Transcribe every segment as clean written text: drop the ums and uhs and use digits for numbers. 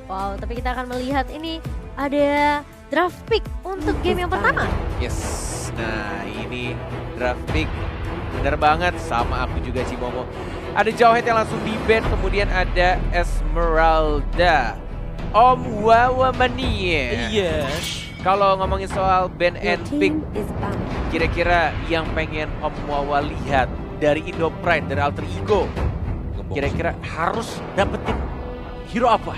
Wow, tapi kita akan melihat ini ada draft pick untuk game yang pertama. Yes, nah ini draft pick. Bener banget, sama aku juga Cimomo. Ada Jawhead yang langsung di-ban, kemudian ada Esmeralda. Om Wawa Mania. Yes. Kalau ngomongin soal ban and pick, is banned. kira-kira yang pengen Om Wawa lihat dari Indo Pride, dari Alter Ego, kira-kira harus dapetin hero apa?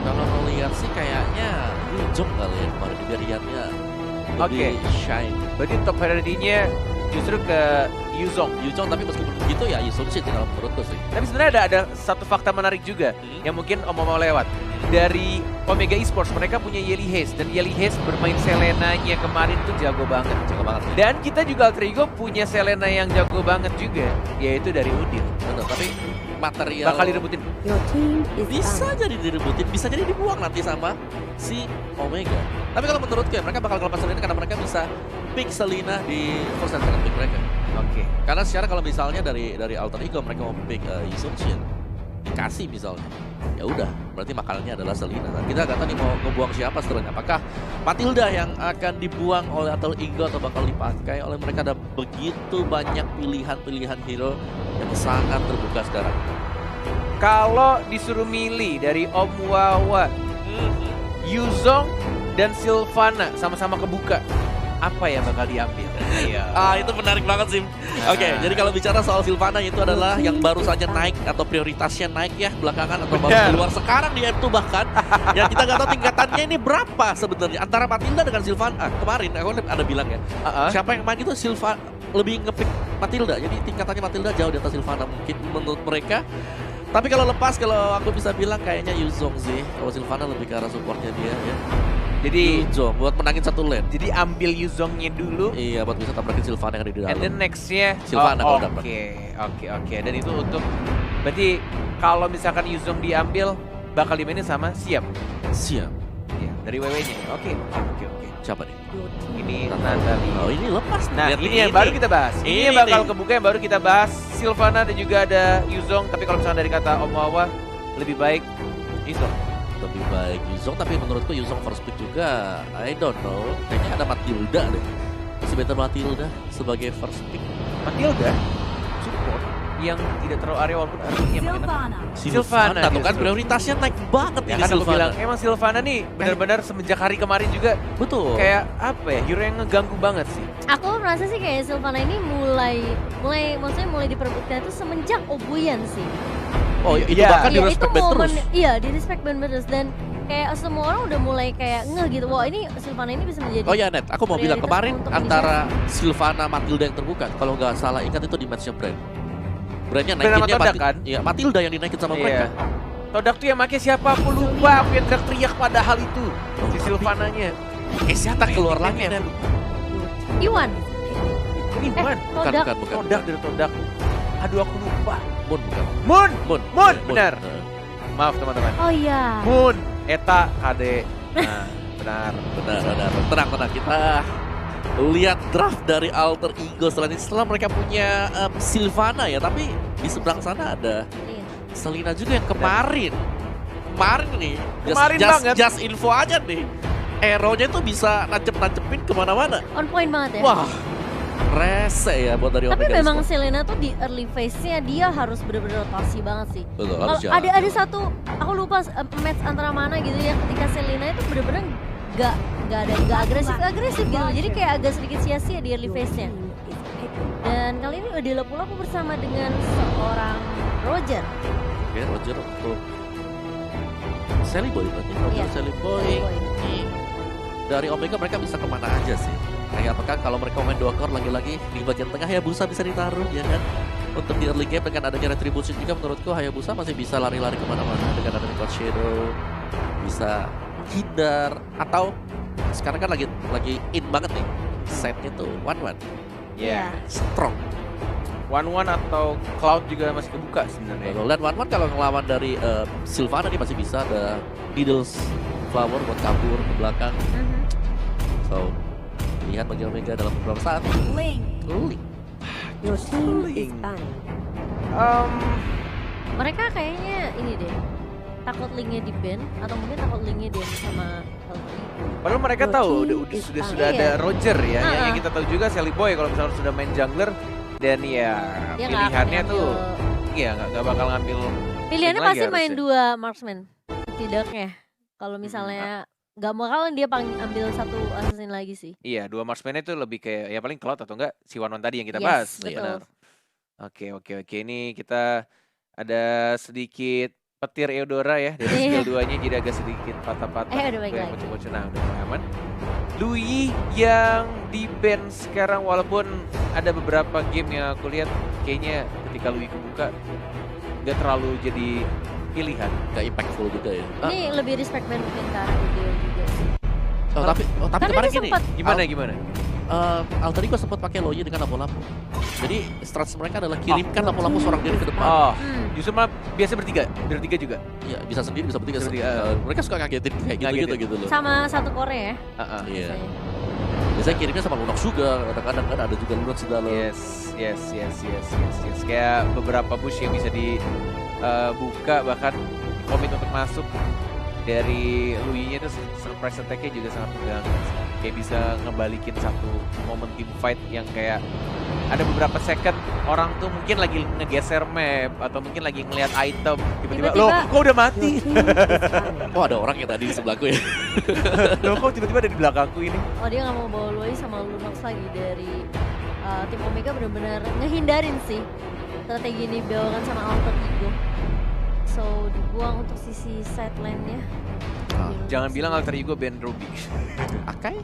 Kalau melihat sih kayaknya Yuzong kali ya kemarin di Beriannya lebih shine. Berarti top priority-nya justru ke Yuzong. Yuzong, tapi meskipun begitu ya Yuzong sih dalam menurutku sih. Tapi sebenarnya ada satu fakta menarik juga yang mungkin Om mau lewat. Dari Omega Esports, mereka punya Yelly Haze, dan Yelly Haze bermain Selena-nya kemarin tuh jago banget. Jago banget. Ya. Dan kita juga Alter Ego punya Selena yang jago banget juga, yaitu dari Udin. Betul, tapi material Bakal direbutin. Your team is bisa banned. jadi direbutin, bisa jadi dibuang nanti sama si Omega. Tapi kalau menurutku ya mereka bakal ngelepas Selena karena mereka bisa pick Selena di first and second pick mereka. Oke. Karena secara kalau misalnya dari Alter Ego mereka mau pick Yuzong Shin, dikasih misalnya, ya udah berarti makanannya adalah Selena. Dan kita nggak tahu nih mau ngebuang siapa setelahnya. Apakah Matilda yang akan dibuang oleh Alter Ego atau bakal dipakai oleh mereka? Ada begitu banyak pilihan-pilihan hero yang sangat terbuka sekarang. Kalau disuruh milih dari Om Wawa, Yuzong dan Sylvana sama-sama kebuka, apa yang bakal diambil? Iya. Itu menarik banget sih. Oke, jadi kalau bicara soal Sylvana itu adalah yang baru saja naik atau prioritasnya naik ya belakangan atau baru keluar sekarang di M2 bahkan. Ya kita nggak tahu tingkatannya ini berapa sebenarnya antara Matilda dengan Sylvana. Kemarin aku ada bilang ya, siapa yang main itu Sylvana lebih ngepick Matilda. Jadi tingkatannya Matilda jauh di atas Sylvana mungkin menurut mereka. Tapi kalau lepas, kalau aku bisa bilang kayaknya Yuzong sih. Kalau Sylvana lebih ke arah supportnya dia ya. Jadi Yuzong buat menangin satu lane. Jadi ambil Yuzongnya dulu. Iya, buat bisa tabrakin Sylvana yang ada di dalam. And then nextnya Sylvana kalau dapat. Oke. Dan itu untuk berarti kalau misalkan Yuzong diambil bakal dimainin sama Siap. Siap. Ya, dari WW-nya. Oke. Siapa nih? Ini Natalie. Oh, ini lepas. Nah, Lihat ini yang baru kita bahas. Ini yang bakal nih. kebuka yang baru kita bahas. Sylvana dan juga ada Yuzong. Tapi kalau misalnya dari kata Om Wawa, lebih baik Yuzong. Lebih baik Yuzong, tapi menurutku Yuzong first pick juga. I don't know. Kayaknya ada Matilda deh. Masih better Matilda sebagai first pick. Matilda support yang tidak terlalu area walaupun artinya makin enak. Sylvana tuh kan justru. prioritasnya naik banget Ya ini kan aku Sylvana. bilang emang Sylvana nih benar-benar semenjak hari kemarin juga Betul. kayak apa ya, hero yang ngeganggu banget sih. Aku merasa sih kayak Sylvana ini mulai diperebutkan itu semenjak Obuyan sih. Oh itu Iya. bahkan di Iya, respect itu back momen, terus. iya di respect band terus, dan kayak semua orang udah mulai kayak ngeh gitu. Wah, ini Sylvana ini bisa menjadi. Oh ya Net, aku mau bilang prioritas kemarin untuk antara Sylvana Matilda yang terbuka. Kalau nggak salah ingat itu di matchnya Brand. Brandnya Brand sama naikinnya Todak kan? Iya, Matilda yang dinaikin sama mereka. Todak tuh yang make siapa aku lupa, aku yang teriak-teriak padahal itu si Sylvananya. Siapa keluar lagi Net. Iwan. Ini Iwan. Todak. Bukan. Todak dari Todak. Aduh aku lupa. Moon bukan. Moon, benar. Nah, Maaf teman-teman. Oh iya. Moon, Eta, KD. Nah, benar. benar. Tenang. Kita lihat draft dari Alter Ego setelah mereka punya Sylvana ya, tapi di seberang sana ada Iya. Selena juga yang kemarin nih Kemarin banget. just info aja nih, hero-nya itu bisa nancep-nancepin kemana-mana. On point banget ya. Wah, rese ya buat dari Tapi Omega memang Esports. Selena tuh di early phase-nya dia harus bener-bener rotasi banget sih. Betul, Kalau harus jalan. ada satu, aku lupa match antara mana gitu ya, ketika Selena itu bener-bener nggak agresif gitu. Jadi kayak agak sedikit sia-sia di early phase-nya. Dan kali ini Odila pula aku bersama dengan seorang Roger. Oke, Roger untuk Sally Boy berarti. Roger Iya, Sally Boy. Boy. Dari Omega mereka bisa kemana aja sih? Kayak apakah kalau mereka main 2 core lagi-lagi di bagian tengah Hayabusa bisa ditaruh ya kan? Untuk di early game dengan adanya Retribution juga menurutku Hayabusa masih bisa lari-lari kemana-mana dengan adanya God Shadow, bisa hindar, atau sekarang kan lagi in banget nih setnya tuh 1-1 Iya. strong. 1-1 atau Cloud juga masih kebuka sebenarnya. Dan 1-1 kalau ngelawan dari Sylvana nih masih bisa ada Needles Flower buat kabur ke belakang. So lihat bagi Omega dalam beberapa saat. Link. Your team is Link. banned. Um, Mereka kayaknya ini deh. takut linknya di ban atau mungkin takut linknya dia sama Alter Ego. Padahal mereka tahu sudah ada Iya. Roger ya, Ah. yang kita tahu juga Sally Boy kalau misalnya sudah main jungler dan ya Dia nggak akan pilihannya tuh ngambil- iya nggak bakal ngambil pilihannya lagi pasti main harusnya. 2 marksman setidaknya. Kalau misalnya nggak mau kalah dia ambil 1 assassin lagi sih. Iya, 2 marksman itu lebih kayak ya paling Cloud atau enggak si Wanwan tadi yang kita Yes, bahas. betul. Benar. Oke. Ini kita ada sedikit petir Eudora ya dari Iya. skill 2-nya jadi agak sedikit patah-patah. Udah baik Gue yang lagi. bocor-bocor, nah udah mulai aman. Louis yang di ban sekarang walaupun ada beberapa game yang aku lihat kayaknya ketika Louis kebuka nggak terlalu jadi pilihan. Gak impactful juga ya. Ini lebih respect band mungkin ke arah video juga sih. Tapi Karena kemarin dia gini, sempat Gimana? Alter Ego sempat pakai Loyi dengan lampu-lampu. Jadi strategi mereka adalah kirimkan lampu-lampu seorang diri ke depan. Oh, Hmm. justru malah biasa bertiga juga. Ya bisa sendiri, bisa bertiga. Bisa bertiga, Mereka suka ngagetin kayak Ngagetin. gitu loh. Sama satu Korea ya. Heeh. Iya. biasanya. Biasanya kirimnya sama Lunox juga. Kadang-kadang kan ada juga Lunox di dalam. Yes. Kayak beberapa push yang bisa dibuka bahkan komit untuk masuk dari Louis-nya itu surprise attack-nya juga sangat mengganggu. Kayak bisa ngebalikin satu momen team fight yang kayak ada beberapa second orang tuh mungkin lagi ngegeser map atau mungkin lagi ngelihat item tiba-tiba loh Tiba-tiba- kok udah mati. Oh ada orang yang tadi di sebelahku ya. Loh kok tiba-tiba ada di belakangku ini. Oh dia nggak mau bawa Loi sama Lunox lagi dari tim Omega, benar-benar ngehindarin sih strategi ini dibawakan sama Alter Ego. So dibuang untuk sisi side lane-nya. Jangan bilang Alter Ego ban Ruby. Akai?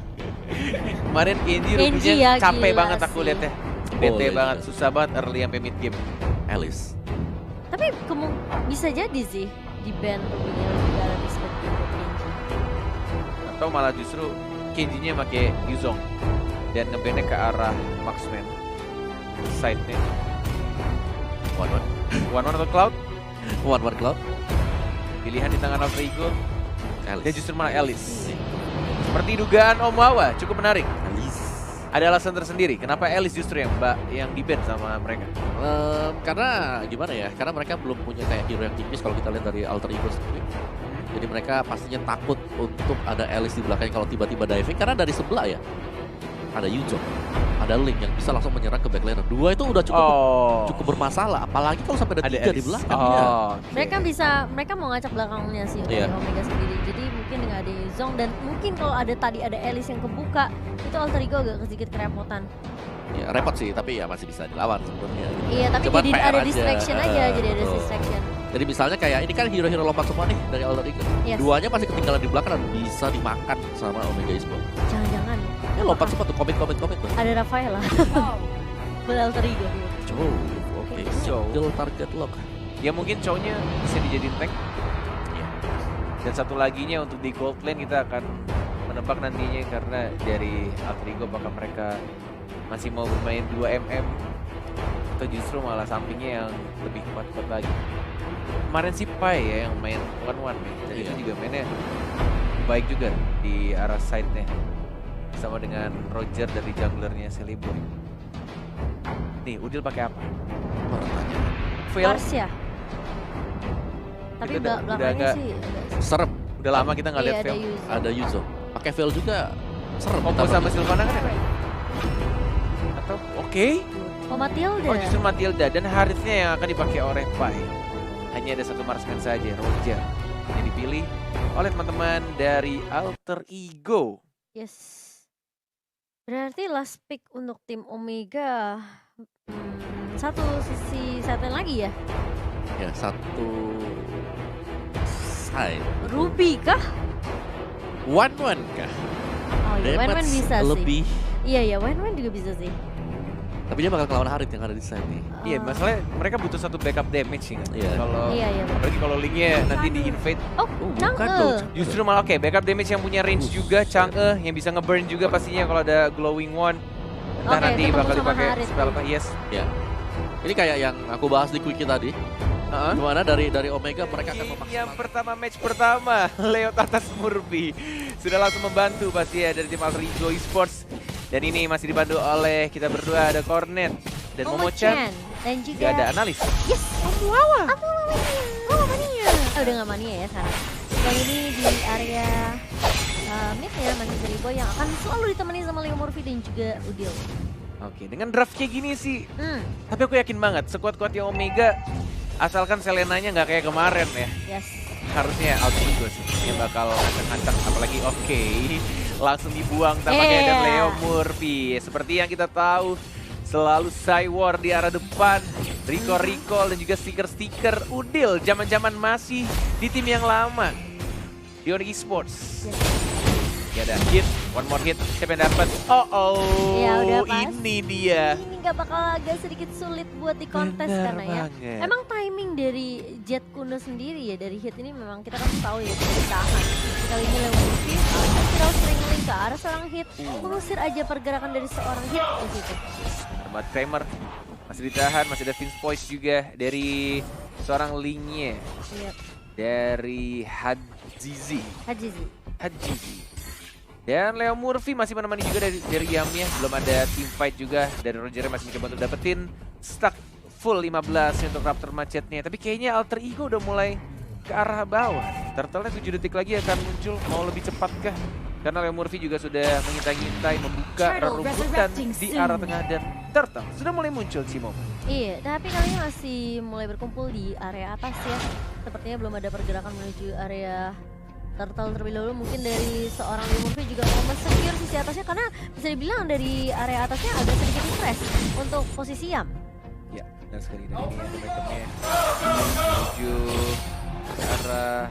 Kemarin Kenji Kenji Ruby-nya ya, capek gila banget aku sih. lihat ya. Bete iya, banget, iya. susah banget early sampai mid game. Alice. Tapi bisa jadi sih di ban Ruby-nya lebih ke arah respect gitu Kenji. Atau malah justru Kenji-nya pakai Yuzong dan ngebandnya ke arah marksman side-nya. One atau Cloud, One Cloud. pilihan di tangan Alter Ego Alice. dan justru malah Alice. Seperti dugaan Om Wawa, cukup menarik. Alice. Ada alasan tersendiri kenapa Alice justru yang di-ban sama mereka. Karena gimana ya? Karena mereka belum punya kayak hero yang tipis kalau kita lihat dari Alter Ego sendiri. Jadi mereka pastinya takut untuk ada Alice di belakangnya kalau tiba-tiba diving karena dari sebelah ya. Ada Yuzong, ada Link yang bisa langsung menyerang ke backliner. Dua itu udah cukup bermasalah, apalagi kalau sampai ada tiga di Alice. belakang. Oh, Ya. oke. Mereka mau ngacak belakangnya sih untuk Iya. Omega sendiri. Jadi mungkin dengan ada Zong dan mungkin kalau tadi ada Alice yang kebuka, itu Alter Ego agak sedikit kerepotan. Ya, repot sih, tapi ya masih bisa dilawan sebenarnya. Iya, tapi Cuman jadi PR ada aja. distraction aja, jadi ada Betul. distraction. Jadi misalnya kayak ini kan hero-hero lompat semua nih dari Alter Ego. Yes. Duanya pasti ketinggalan di belakang dan bisa dimakan sama Omega Esports. Jangan-jangan Ya lompat semua tuh, komit tuh. ada Rafaela. Buat Alter Ego. Jauh, oke. Jauh. Single target lock. Ya mungkin cowoknya bisa dijadiin tank. Iya. Dan satu laginya untuk di gold lane kita akan menebak nantinya karena dari Alter Ego apakah mereka masih mau bermain 2 atau justru malah sampingnya yang lebih kuat-kuat lagi. Kemarin si Pai ya yang main 1-1 nih. Dan Iya. itu juga mainnya baik juga di arah side-nya. Sama dengan Roger dari junglernya Sally Boy. Nih, Udil pakai apa? Pertanyaan. Veil. Lars ya. Tapi Kita udah belakangnya agak- sih Serem, Udah lama kita nggak iya, lihat ada Veil. Yuzo. ada Yuzo. Pakai veil juga serem. Combo ditambah sama Yuzo. Sylvana kan ada? Atau oke? Oh Matilda. Oh justru Matilda dan Harithnya yang akan dipakai oleh Pai. Hanya ada satu marksman saja, Roger. Yang dipilih oleh teman-teman dari Alter Ego. Yes. Berarti last pick untuk tim Omega. Satu sisi satu lagi ya. Ya, satu side. Ruby kah? 1-1 kah? Oh iya, Wen Damage bisa sih. lebih. Iya ya, Wen juga bisa sih. Tapi dia bakal ngelawan Harith yang ada di side nih. Iya, masalahnya mereka butuh satu backup damage sih. Iya. Kalau Iya iya. apalagi kalau linknya nanti di invade, Oh, bukan Chang'e. dong. justru malah oke backup damage yang punya range juga, Chang'e yang bisa ngeburn juga pastinya kalau ada glowing one. Entah Oke, nanti ketemu bakal sama dipakai Harith. spell apa? Yes. Ini kayak yang aku bahas di quickie tadi. Heeh. Gimana dari Omega mereka akan Yang memaksimalkan. pertama match pertama Leo atas Murphy sudah langsung membantu pasti ya dari tim Alter Ego Esports, dan ini masih dibantu oleh kita berdua, ada Cornet dan Momo-chan, Dan juga juga ada analis. yes. Apa namanya? Udah nggak mania ya sekarang. Yang ini di area mid ya masih Celiboy yang akan selalu ditemani sama Leo Murphy dan juga Udil. Oke, dengan draft kayak gini sih, tapi aku yakin banget sekuat-kuatnya Omega, asalkan Selenanya nggak kayak kemarin ya. Yes. Harusnya Outrigo sih yang bakal ngacak-ngacak, apalagi oke, langsung dibuang tampaknya dan Leo Murphy. Seperti yang kita tahu, selalu Cywar di arah depan, Recall dan juga stiker-stiker Udil zaman-zaman masih di tim yang lama di Onyx Esports. Yes. Gak ada hit, one more hit, siapa yang dapat? Ya, udah pas. Ini dia. Ini nggak bakal agak sedikit sulit buat di kontes Benar karena ya. banget. Emang timing dari Jet Kuno sendiri ya dari hit ini memang kita kan tahu ya bisa ditahan. Kali ini Leo Murphy viral sering link ke arah seorang hit, mengusir aja pergerakan dari seorang hit di situ. Ahmad Kramer masih ditahan, masih ada Vince Poise juga dari seorang linknya. Iya. Dari Hajizi. Dan Leo Murphy masih menemani juga dari Yamnya. Belum ada team fight juga. Dari Roger masih mencoba untuk dapetin stack full 15 untuk Raptor Macetnya. Tapi kayaknya Alter Ego udah mulai ke arah bawah. Turtle-nya 7 detik lagi akan muncul. Mau lebih cepat kah? Karena Leo Murphy juga sudah mengintai-ngintai membuka rerumputan di arah tengah. Dan Turtle sudah mulai muncul, Cimo. Iya, tapi kali ini masih mulai berkumpul di area atas ya. Sepertinya belum ada pergerakan menuju area Turtle terlebih dahulu. Mungkin dari seorang Leo Murphy juga mau men-secure sisi atasnya karena bisa dibilang dari area atasnya agak sedikit stress untuk posisi Yam. Ya, dan sekali dari ini item-itemnya menuju ke arah,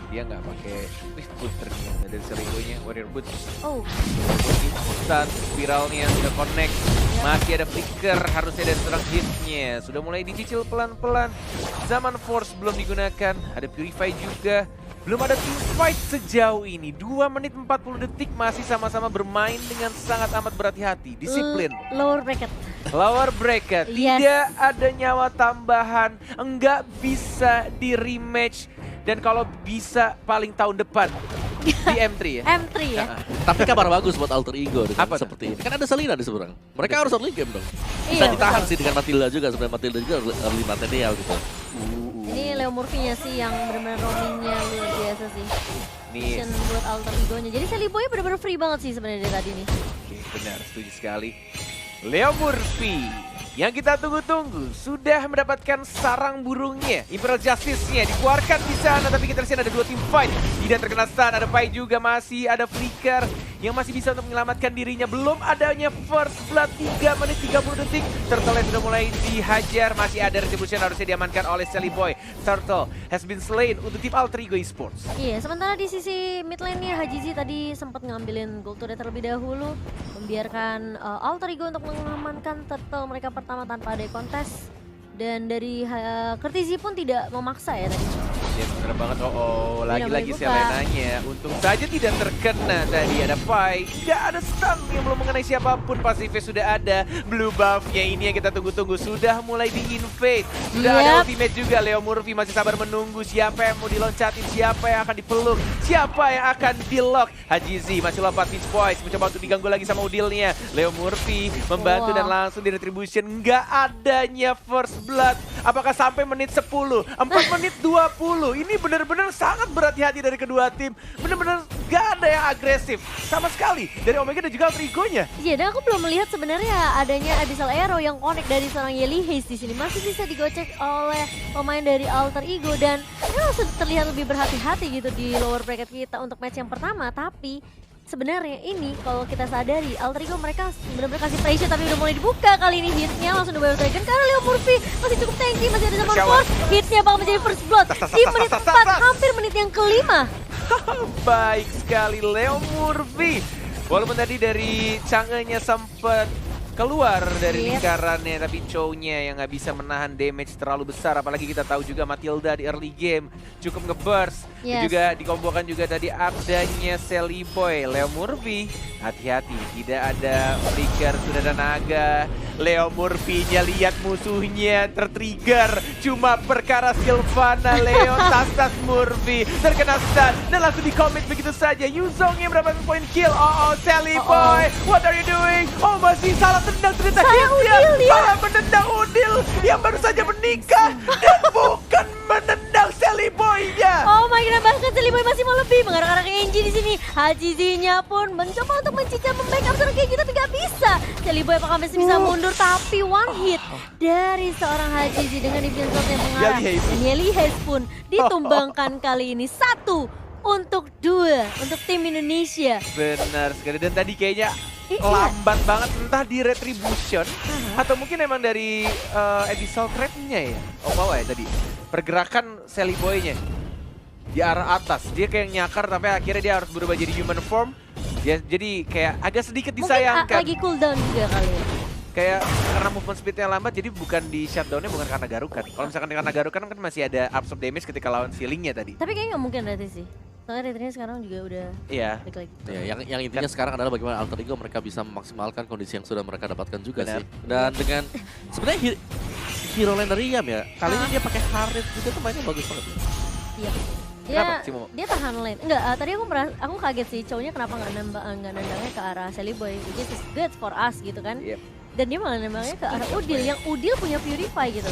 dia nggak pakai Rift Boot ternyata dari Celiboy-nya, Warrior Boot. Oh, Instant spiralnya sudah connect, masih ada flicker, harusnya ada serang hitnya, sudah mulai dicicil pelan-pelan. Zaman Force belum digunakan, ada Purify juga. Belum ada team fight sejauh ini. 2 menit 40 detik masih sama-sama bermain dengan sangat amat berhati-hati. Disiplin. Lower bracket. Lower bracket. Yes. Tidak ada nyawa tambahan. Enggak bisa di rematch. Dan kalau bisa paling tahun depan. Di M3 ya? M3 ya? Tapi kabar bagus buat Alter Ego dengan Apa seperti ini. Kan ada Selina di seberang. Mereka harus early game dong. Bisa Iya, ditahan betul. sih dengan Matilda juga. Sebenarnya Matilda juga early material gitu. Ini Leo Murphy-nya sih yang benar-benar roaming-nya luar biasa sih. Nih. Mission buat Alter Ego-nya. Jadi Celiboy benar-benar free banget sih sebenarnya dari tadi nih. Oke, benar, setuju sekali. Leo Murphy yang kita tunggu-tunggu sudah mendapatkan sarang burungnya. Imperial Justice-nya dikeluarkan di sana, tapi kita lihat ada 2 team fight. Tidak terkena stun, ada Pai juga, masih ada Flicker yang masih bisa untuk menyelamatkan dirinya. Belum adanya First Blood 3 menit 30 detik. Turtle sudah mulai dihajar, masih ada Retribution harusnya diamankan oleh Celiboy. Turtle has been slain untuk tim Alter Ego Esports. Iya, sementara di sisi mid lane-nya Hajizi tadi sempat ngambilin gold turret terlebih dahulu, membiarkan Alter Ego untuk mengamankan turtle mereka pertama tanpa ada kontes. Dan dari Kertizi pun tidak memaksa ya tadi. Ya bener banget, lagi-lagi dibuka. Selenanya. Untung saja tidak terkena tadi, ada Pai. Tidak ada stun yang belum mengenai siapapun, pasifnya sudah ada. Blue buff-nya ini yang kita tunggu-tunggu sudah mulai di-invade. Sudah ada ultimate juga, Leo Murphy masih sabar menunggu siapa yang mau diloncatin, siapa yang akan dipeluk, siapa yang akan di-lock. Hajizi masih lompat Vince Poise, mencoba untuk diganggu lagi sama Udilnya. Leo Murphy membantu dan langsung di retribution. Nggak adanya first blood. Apakah sampai menit 10, 4 menit 20. Ini benar-benar sangat berhati-hati dari kedua tim. Benar-benar nggak ada yang agresif sama sekali dari Omega dan juga Alter Ego-nya. Iya, dan aku belum melihat sebenarnya adanya Abyssal Arrow yang connect dari seorang Yeli Haze di sini. Masih bisa digocek oleh pemain dari Alter Ego dan langsung terlihat lebih berhati-hati gitu di lower bracket kita untuk match yang pertama. Tapi sebenarnya ini kalau kita sadari Alter Ego mereka benar-benar kasih pressure tapi udah mulai dibuka. Kali ini hitnya langsung di Dragon karena Leo Murphy masih cukup tanky, masih ada zaman force. Hitnya bakal menjadi first blood di menit 4, hampir menit yang kelima. Baik sekali Leo Murphy. Walaupun tadi dari Chang'e-nya sempat keluar dari lingkarannya, tapi Chow-nya yang nggak bisa menahan damage terlalu besar. Apalagi kita tahu juga Matilda di early game cukup nge-burst. Dan juga dikombokan juga tadi adanya Celiboy. Leo Murphy hati-hati, tidak ada flicker, sudah ada naga. Leo Murphy-nya lihat musuhnya tertrigger cuma perkara Sylvana. Leo tas Murphy terkena stun dan langsung di-commit begitu saja. Yuzong yang mendapatkan point kill. Celiboy, what are you doing? Masih salah tendang ternyata hitnya. Salah menendang Udil yang baru saja menikah dan bukan menendang Sally Boy-nya. Oh my god, bahkan Sally Boy masih mau lebih mengarah-arah ke Enji di sini. Hajizinya pun mencoba untuk mencicil membackup seorang Kenji tapi nggak bisa. Sally Boy apakah masih bisa mundur, tapi one hit dari seorang Hajizi dengan defense shot yang mengarah. Dan Yeli Hayes pun ditumbangkan kali ini 1 untuk 2 untuk tim Indonesia. Benar sekali, dan tadi kayaknya Iya. lambat banget entah di retribution atau mungkin emang dari Abyssal Trap-nya ya. Oh bawah ya tadi. Pergerakan Sally Boy-nya di arah atas. Dia kayak nyakar tapi akhirnya dia harus berubah jadi human form. Dia jadi kayak agak sedikit Mungkin disayangkan. lagi cooldown juga kali ya. Kayak karena movement speednya lambat jadi bukan di shutdownnya bukan karena garukan. Kalau misalkan karena garukan kan masih ada absorb damage ketika lawan ceilingnya tadi. Tapi kayaknya nggak mungkin berarti sih. Soalnya retry sekarang juga udah Iya. balik lagi. Ya, yang intinya sekarang adalah bagaimana Alter Ego mereka bisa memaksimalkan kondisi yang sudah mereka dapatkan juga Benar. sih. Dan dengan sebenarnya hero lane dari Yam ya, kali ini dia pakai Harith juga tuh mainnya bagus banget. Iya. Kenapa, Cimo? Dia tahan lane. Enggak, tadi aku kaget sih cowoknya kenapa nggak nendangnya ke arah Sally Boy, which is good for us gitu kan. Yep. Dan dia malah nembaknya ke arah Udil, yang Udil punya Purify gitu.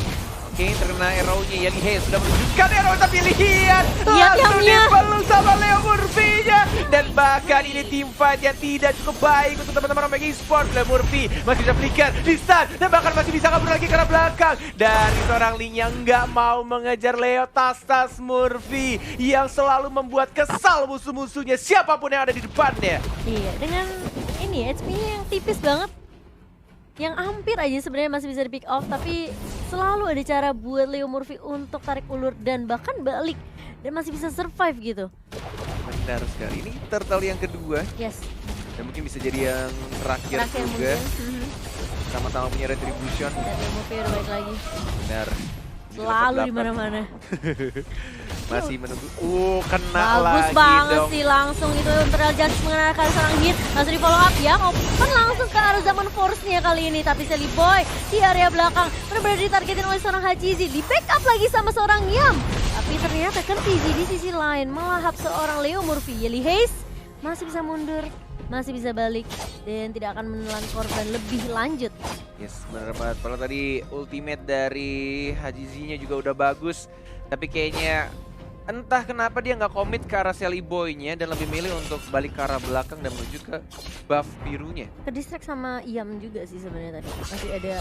Oke, terkena arrow-nya Yeli Hayes sudah menunjukkan arrow tapi lihat Lihat langsung Yamnya. dipeluk sama Leo Murphy-nya. Dan bahkan ini team fight yang tidak cukup baik untuk teman-teman Omega Esports. Leo Murphy masih bisa flicker, di-stun, dan bahkan masih bisa kabur lagi ke arah belakang. Dari seorang Ling yang nggak mau mengejar Leo, tas Murphy yang selalu membuat kesal musuh-musuhnya siapapun yang ada di depannya. Iya, dengan ini HP-nya yang tipis banget. Yang hampir aja sebenarnya masih bisa di pick off, tapi selalu ada cara buat Leo Murphy untuk tarik ulur dan bahkan balik dan masih bisa survive gitu. Benar sekali, ini turtle yang kedua Yes, dan mungkin bisa jadi yang terakhir juga. mungkin. Sama-sama punya retribution. Dan Leo Murphy udah balik lagi. Benar. Selalu di mana-mana. Masih menunggu. Kena Bagus lagi banget dong. sih langsung itu Imperial Justice mengenalkan seorang hit. Langsung di follow up ya, open langsung ke arah zaman force-nya kali ini. Tapi Sally Boy di area belakang benar-benar ditargetin oleh seorang Hajizi. Di backup lagi sama seorang Yam. Tapi ternyata Kenji di sisi lain melahap seorang Leo Murphy. Yeli Hayes masih bisa mundur, masih bisa balik, dan tidak akan menelan korban lebih lanjut. Yes, benar banget. Kalau tadi ultimate dari Hajizi-nya juga udah bagus. Tapi kayaknya entah kenapa dia nggak komit ke arah Sally Boy-nya dan lebih milih untuk balik ke arah belakang dan menuju ke buff birunya. Ke distract sama Yam juga sih sebenarnya tadi. Masih ada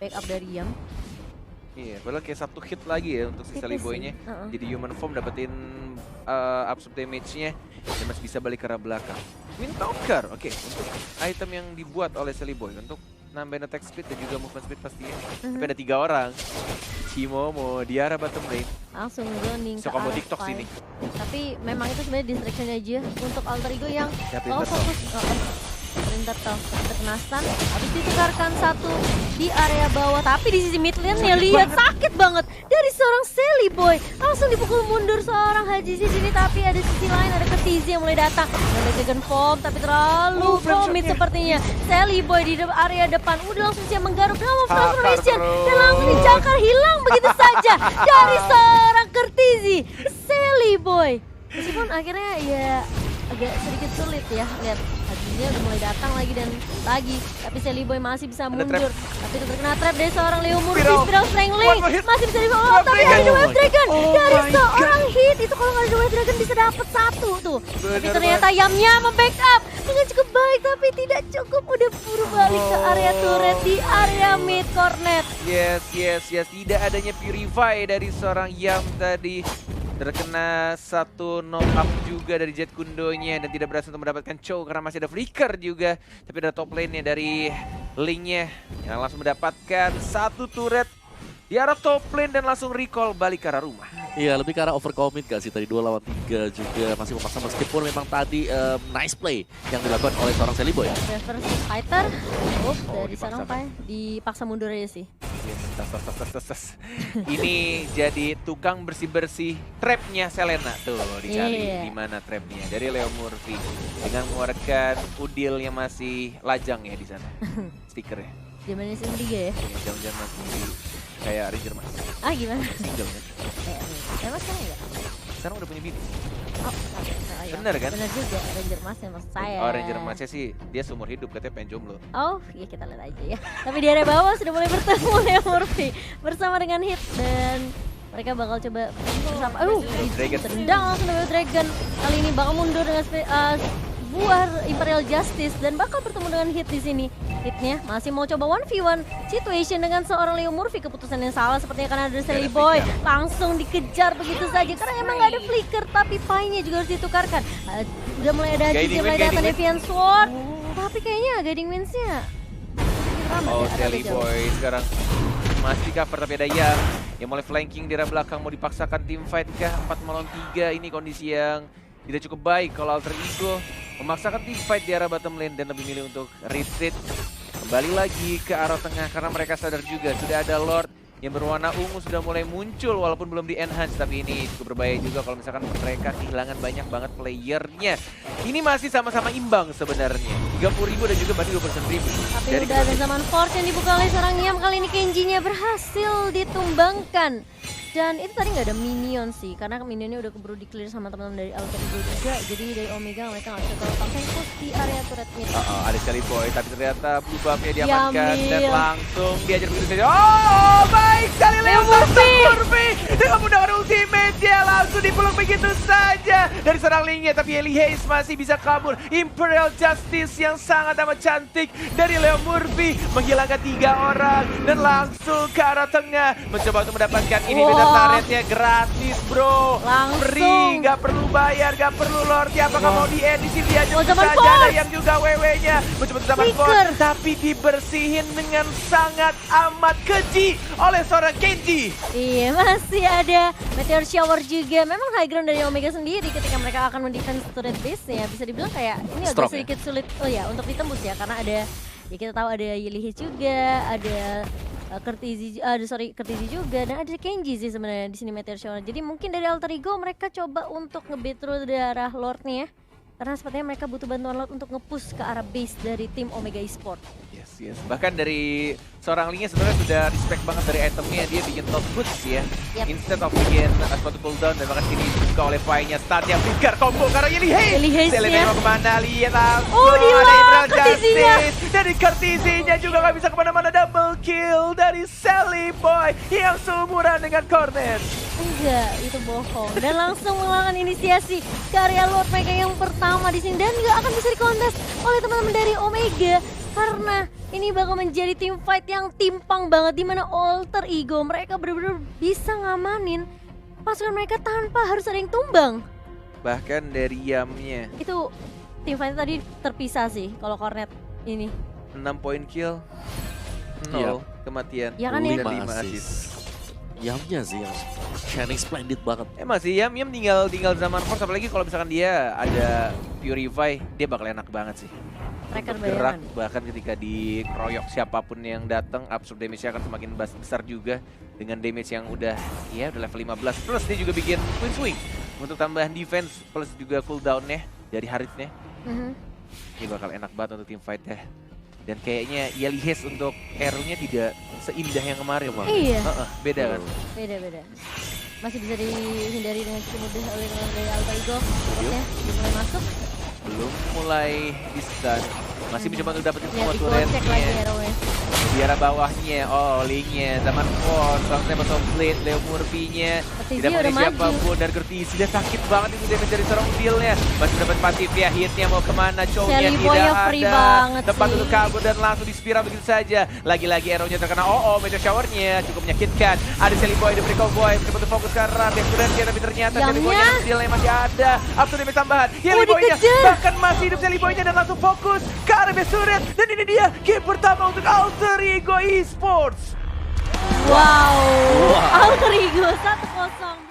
backup dari Yam. Iya, padahal kayak 1 hit lagi ya untuk si Tipis Sally sih. Boy-nya. Jadi human form dapetin absorb damage-nya dan masih bisa balik ke arah belakang. Windtalker, oke. Untuk item yang dibuat oleh Sally Boy untuk nambahin attack speed dan juga movement speed pastinya. Tapi ada 3 orang. Cimomo di arah bottom lane. Langsung zoning Bisa ke combo arah TikTok fight. sini. Tapi memang itu sebenarnya distraction aja untuk Alter Ego yang Siapa oh, yang fokus Sprinter toh terkena stun. Habis ditukarkan satu di area bawah, tapi di sisi mid lane ya lihat sakit banget dari seorang Sally Boy. Langsung dipukul mundur seorang Hajizi sini, tapi ada sisi lain, ada Ketizi yang mulai datang. Ada Dragon Form tapi terlalu vomit sepertinya. Sally Boy di area depan udah langsung siap menggaruk dalam transformation dan langsung dicakar hilang begitu saja dari seorang Ketizi. Sally Boy. Meskipun akhirnya ya agak sedikit sulit ya lihat Hajizinya udah mulai datang lagi dan lagi, tapi Sally Boy masih bisa mundur. Tapi itu terkena trap dari seorang Leo Murphy. Spiral Strangling masih bisa dibawa, tapi ada The Wave Dragon dari seorang hit. Itu kalau nggak ada The Wave Dragon bisa dapat 1 tuh. Tapi ternyata Yamnya membackup dengan cukup baik, tapi tidak cukup. Udah buru balik ke area turret di area mid cornet. Yes. Tidak adanya Purify dari seorang Yam tadi. Terkena 1 knock up juga dari Jet Kundonya dan tidak berhasil untuk mendapatkan Chow karena masih ada flicker juga. Tapi ada top lane-nya dari Link-nya yang langsung mendapatkan 1 turret di arah top lane dan langsung recall balik ke arah rumah. Iya, lebih ke arah overcommit gak sih? Tadi 2 lawan 3 juga masih memaksa meskipun memang tadi nice play yang dilakukan oleh seorang Sally Boy. Reverse fighter, dari dipaksa seorang Pai dipaksa mundur aja sih. Yes, tas. Ini jadi tukang bersih-bersih trapnya Selena tuh dicari Iya. di mana trapnya dari Leo Murphy dengan mengeluarkan udil yang masih lajang ya di sana stikernya. Zamannya season 3 ya? Jam-jam masih kayak Ranger Mas. Ah gimana? Single kan? Emang sekarang enggak? Sekarang udah punya bini. Oh, iya. Bener kan? Bener juga, Ranger Mas yang maksud saya. Oh Ranger Masnya sih dia seumur hidup katanya pengen jomblo. Oh, ya kita lihat aja ya. Tapi di area bawah sudah mulai bertemu Leo Murphy bersama dengan Hit dan mereka bakal coba bersama. Dragon. Tendang langsung dari Dragon. Kali ini bakal mundur dengan buah Imperial Justice dan bakal bertemu dengan hit di sini. Hitnya masih mau coba 1v1 situation dengan seorang Leo Murphy. Keputusan yang salah sepertinya karena ada Sally Boy. Langsung dikejar begitu saja karena emang nggak ada flicker, tapi Pai-nya juga harus ditukarkan. Udah mulai ada Guiding mulai Wind, datang Guiding Deviant Sword. Tapi kayaknya Guiding Winds-nya Oh, Sally Boy sekarang masih di cover tapi ada yang mulai flanking di arah belakang, mau dipaksakan tim fight kah? 4 melawan 3, ini kondisi yang tidak cukup baik kalau Alter Ego memaksakan tim fight di arah bottom lane dan lebih milih untuk retreat kembali lagi ke arah tengah karena mereka sadar juga sudah ada Lord yang berwarna ungu sudah mulai muncul walaupun belum di enhance, tapi ini cukup berbahaya juga kalau misalkan mereka kehilangan banyak banget playernya. Ini masih sama-sama imbang sebenarnya, 30.000 dan juga masih 20%. Tapi udah ada zaman Force yang dibuka oleh seorang Yam. Kali ini Kenji-nya berhasil ditumbangkan. Dan itu tadi nggak ada minion sih, karena minionnya udah keburu di-clear sama teman-teman dari Alter Ego juga. Jadi dari Omega mereka nggak bisa terlalu paksain push di area turret mid. Ada sekali Boy, tapi ternyata blue buff-nya diamankan dan Yamil. langsung diajar begitu saja. Oh, baik sekali Leo Murphy dengan menggunakan ultimate dia langsung dipeluk begitu saja dari serang linknya, tapi Eli Hayes masih bisa kabur. Imperial Justice yang sangat amat cantik dari Leo Murphy menghilangkan 3 orang dan langsung ke arah tengah mencoba untuk mendapatkan ini. Turretnya gratis bro, Langsung. free, gak perlu bayar, gak perlu Lord. Apakah mau di-end di sini aja zaman saja Force. ada yang juga WW-nya mencoba zaman Flicker. Force, tapi dibersihin dengan sangat amat keji oleh seorang Kenji. Iya, masih ada Meteor Shower juga. Memang high ground dari Omega sendiri ketika mereka akan mendefense turret base ya, bisa dibilang kayak ini agak Strong, ya? sedikit sulit untuk ditembus ya, karena ada ya kita tahu ada Yelihis juga, ada Kertizi juga, dan ada Kenji sih sebenarnya di sini Meteor Shower. Jadi mungkin dari Alter Ego mereka coba untuk nge-bait through darah Lord-nya ya. Karena sepertinya mereka butuh bantuan Lord untuk nge-push ke arah base dari tim Omega Esports. Yes. Bahkan dari seorang linknya sebenarnya sudah respect banget dari itemnya, dia bikin top boots ya. Yep. Instead of bikin sepatu cooldown, dan bahkan sini dibuka oleh Pai-nya, startnya flicker combo karena Eli Hayes. Selena mau kemana, lihat langsung ada Imperial Justice. Dari Kertizinya juga gak bisa kemana-mana, double kill dari Sally Boy yang seumuran dengan Cornet. Enggak, itu bohong. Dan langsung mengalahkan inisiasi karya Lord mereka yang pertama di sini, dan nggak akan bisa dikontes oleh teman-teman dari Omega karena ini bakal menjadi team fight yang timpang banget, di mana Alter Ego mereka benar-benar bisa ngamanin pasukan mereka tanpa harus ada yang tumbang. Bahkan dari Yamnya Itu team fight tadi terpisah sih kalau Cornet ini. 6 point kill, 0 kematian, Ya kan ya? dan 5 5 assist. Yamnya sih yang shining splendid banget. Masih Yam tinggal zaman Force, apalagi kalau misalkan dia ada Purify, dia bakal enak banget sih. Tracker Untuk gerak, bayangan. bahkan ketika dikeroyok siapapun yang datang, absorb damage-nya akan semakin besar juga dengan damage yang udah level 15. Plus dia juga bikin Twin Swing untuk tambahan defense, plus juga cooldown-nya dari Harithnya. Ini bakal enak banget untuk team fight ya. Dan kayaknya Yelihis untuk hero-nya tidak seindah yang kemarin bang. Iya. Beda kan? Beda. Masih bisa dihindari dengan cukup mudah oleh teman dari Alter Ego. Turretnya sudah mulai masuk. Belum mulai di-stun. Masih mencoba untuk dapetin semua Lihat di cek lagi turretnya. hero-nya. Di arah bawahnya, linknya, zaman Force, langsung bottom blade, Leo Murphy-nya. Kertizi Tidak udah boleh maju. siapapun, dan Kertizi dia sakit banget itu damage dari seorang deal-nya. Masih dapat pasif ya, hitnya mau kemana, chow-nya Sally tidak Boy-nya free ada. banget Tempat sih. untuk kabur dan langsung di spiral begitu saja. Lagi-lagi arrow-nya terkena, Meteor Shower-nya cukup menyakitkan. Ada Sally Boy, ada Breakout Boy, mencoba untuk fokus ke arah background-nya, tapi ternyata Sally Boy-nya deal-nya masih ada. Up to damage tambahan, Sally Boy-nya dikejar. bahkan masih hidup Sally Boy-nya dan langsung fokus ke arah Besuret. Dan ini dia game pertama untuk Alter Ego Esports. Wow. Alter Ego 1-0.